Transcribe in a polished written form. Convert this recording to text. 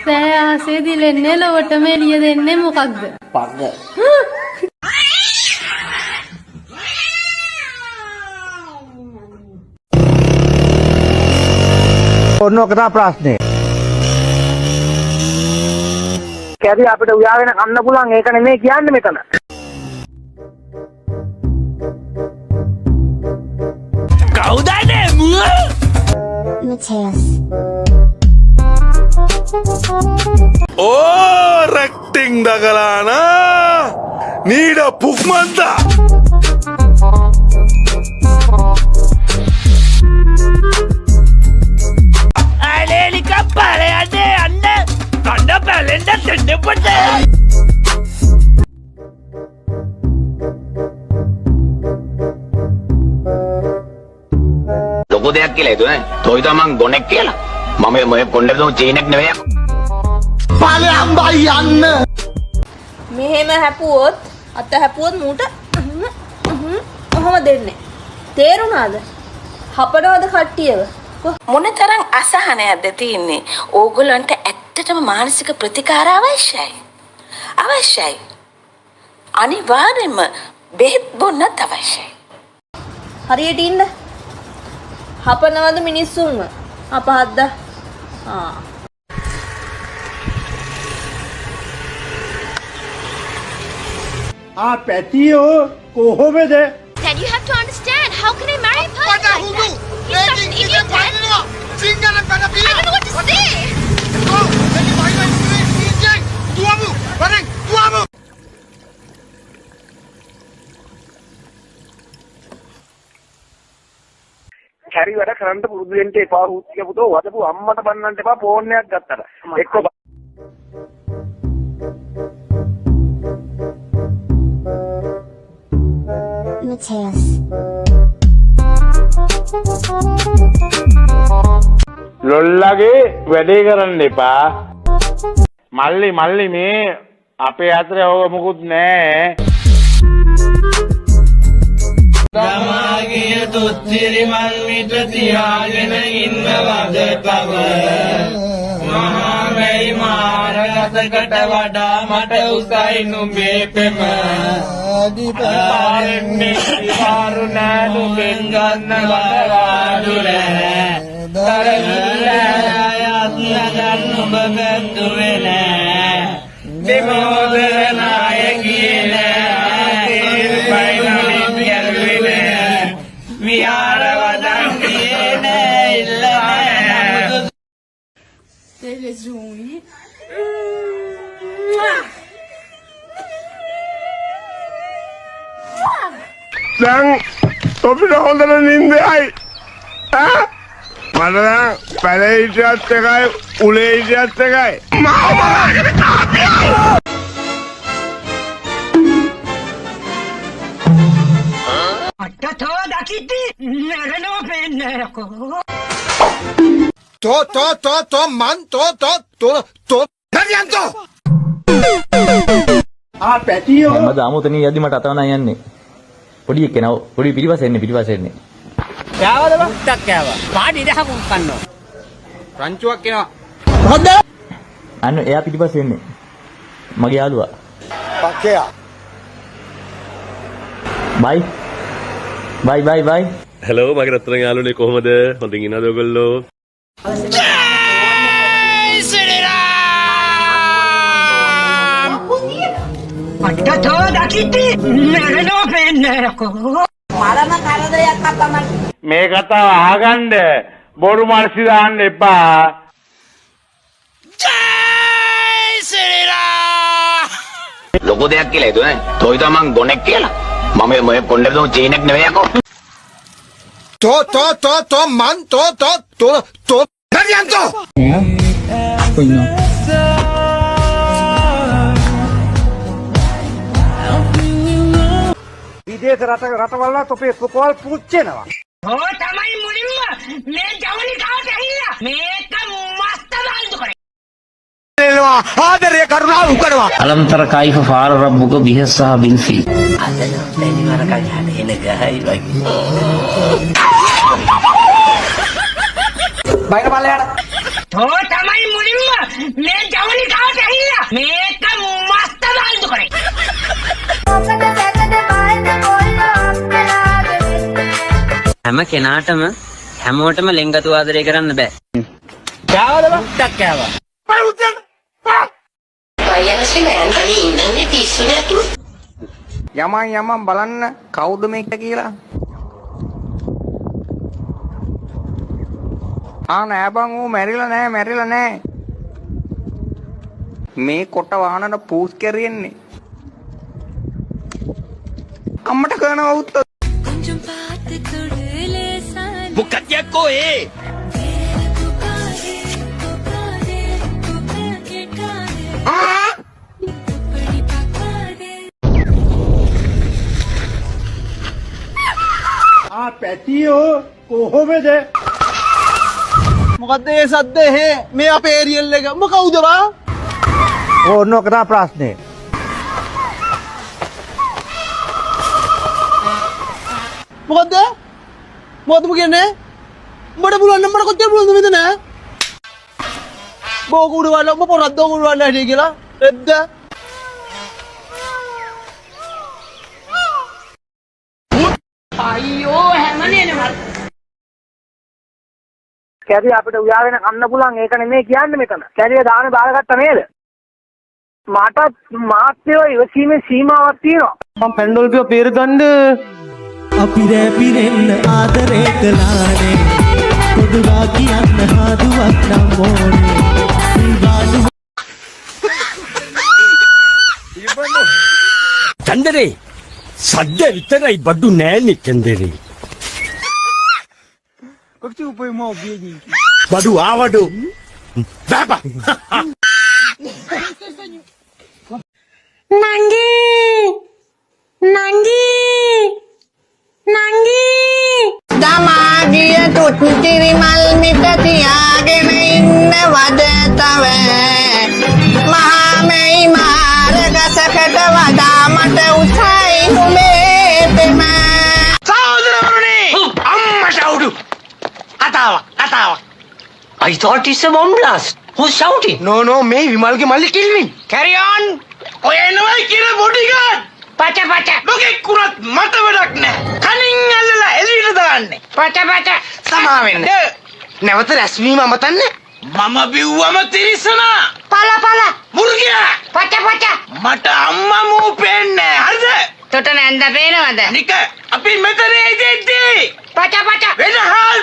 සෑ ආසේ දිලෙන්නේ ලොවටම එළිය දෙන්නේ මොකක්ද? පග්ග. ඔන්න ඔක තමයි ප්‍රශ්නේ. කැරි අපිට උයාගෙන කන්න පුළුවන් ඒක නෙමෙයි කියන්නේ මෙතන. කවුද නෙමුව? Mateus. Oh, recting dagalana. Need a pukmanta. Aleli kapale ade anne. Kanda palenda tende pate. ලොකු දෙයක් කියලා හිතුවේ නේ. තොයිද මං ගොනෙක් කියලා. මම මේ කොණ්ඩේ දුම් චීනෙක් නෙවෙයි. ඵලයන් බයි යන්න. මෙහෙම හැපුවොත් අත හැපුවොත් මූට ඔහොම දෙන්නේ. තේරුණාද? හපනවද කට්ටියව? මොනතරම් අසහනයක්ද තියෙන්නේ? ඕගොල්ලන්ට ඇත්තටම මානසික ප්‍රතිකාර අවශ්‍යයි. අවශ්‍යයි. අනිවාර්යයෙන්ම බෙහෙත් බොන්නත් අවශ්‍යයි. හරියට ඉන්න. හපනවද මිනිස්සුන්ව? අපහද්ද. පැටියෝ කොහොමද? Dad, you have to understand. How can I marry a person like that? He's such an idiot, Dad. I don't know what to say. කැරි වැඩ කරන්න පුරුදු වෙන්න එපා. ඌත්තිය පුතෝ වදපු අම්මට බන්නන්න එපා ෆෝන් එකක් ගත්තට. එක්ක Mateus. ලොල්ලගේ වැඩේ කරන්න එපා. මල්ලි මේ අපේ අතර ඕක මොකුත් නෑ. ගමාගේ තුත්තිරි මල් මිට තියාගෙන ඉන්නවද තව මහා මෙයි මාරගතකට වඩා මට උසයි නුඹේ පෙම පාරෙන්නේ පාරු නෑ නුඹෙන් ගන්න වඩාදුර තරගිල්ලයත් නගන්න ඔබ බැද්දුවේ නෑ දෙමෝදර නායකී නෑ විහාර වදන්නේ නෑ ඉල්ලන්නේ තෙලසුයි දැන් තොපිට හොඳට නින්දයි. මට දැන් පැලේ හිටියත් එකයි උලේ හිටියත් එකයි. පැටියෝ හැමදාම උතනින් යද්දි මට අතවනා යන්නේ. පොඩි එක්කෙනා පොඩි පිටිපස්ස එන්නේ. කෑවද බං? ටක් කෑවා. පාඩි ඉදහකුම් කන්නවා. රංචුවක් එනවා. අන්න එයා පිටිපස්ස එන්නේ. මගේ යාළුවා. පක්කයා. බයි. හෙලෝ මගේ රත්තරන් යාළුවනේ කොහමද? හොඳින් ඉන්නවද ඔයගොල්ලෝ? මේ කතාව අහගන්න බොරු මානසි දාන්න එපා. ලොකු දෙයක් කියලා හිතුවේ නේ. තොයිද මං ගොනෙක් කියලා. මම මේ කොණ්ඩේ දුම් චීනෙක් නෙවෙයි අකෝ. විදේශ රටවල තොපේ පොකවල් පුච්චෙනවා. ඔය තමයි මුලින්ම මේ ජවනිකාවට ඇහිලා මේක මස්ත දාන්නු කරේ. ආදරය කරුණාව උකනවා. අලම්තර කයිෆ ෆාර රබ්බුක බිහසහ බිල්ෆි. අදන දෙනි වරක යහන එන ගහයි වගේ. බයිර බලයට. ඔය තමයි මුලින්ම මේ මේක මස්ත දාල්දු කරේ. හැම කෙනාටම හැමෝටම ලෙන්ගතු ආදරය කරන්න බෑ. කෑවද බං? ටක් කෑවා. යමන් බලන්න කවුද මේක කියලා. නෑ බං ඌ මැරිලා නෑ. මේ කොට වහනට පූස් කැරියෙන්නේ. අම්මට කරනවා උත්තර. මොකක්ද යකෝ ඒ? පැටියෝ කොහොමද? මොකද්ද ඒ සද්ද එහෙ? මේ අපේ ඒරියල් එක මොකවුද බා? ඕන්න ඔක තමයි ප්‍රශ්නේ. මොකද්ද? මොකද්ද කියන්නේ? උඹට පුළුවන් නම් මට කොච්චර පුළුවන්ද මෙතන? බෝකුඩ වල ඔබ පොරද්ද උඩ වල හැටි කියලා. එද්ද? අයියෝ හැමනේනවා. කැරිය අපිට උයාගෙන කන්න පුළුවන් ඒක නෙමෙයි කියන්නේ මෙතන. කැරිය දාන බාරගත්ත නේද? මට මාත්‍යෝ ඉවසීමේ සීමාවක් තියෙනවා. මම පැන්ඩෝල් පිය පෙර ගන්න. අපි රැපිරෙන්න ආදරේ කළානේ. පොදුරා කියන්න හදුවක් නම් ඕනේ. චන්දරේ සද්ද විතරයි බඩු නෑනේ චන්දරේ. කොච්චර උපේ මෝ බීදී. බඩු ආවඩු. බබා. නංගි දමාගිය තුත්තිරි මල් මිට තියාගෙන ඉන්න වදතව මහාමෙයි මාරගසකට වඩා මට උසයි නුඹේ පෙම. සහෝදරවරුනි අම්මා ෂවුඩු අතාව. I thought it's a bomb blast. Who's shouting? No, මේ විමල්ගේ මල්ලි කිල්මින්. Carry on. ඔය එනවයි කියන බොඩිගාඩ්. පච මොකෙක් කුණත් මට වැඩක් නෑ. කනින් ඇල්ලලා එළියට දාන්නේ. පච සමා වෙන්න. නැවත රැස්වීම අමතන්නේ. මම බිව්වම තිරිසනා. පල මුර්ගයා. පච මට අම්මා මූ පේන්නේ. හරිද? තොට නැන්ද පේනවද? නික අපි මෙතන ඉඳිද්දි. පච වෙන හාල්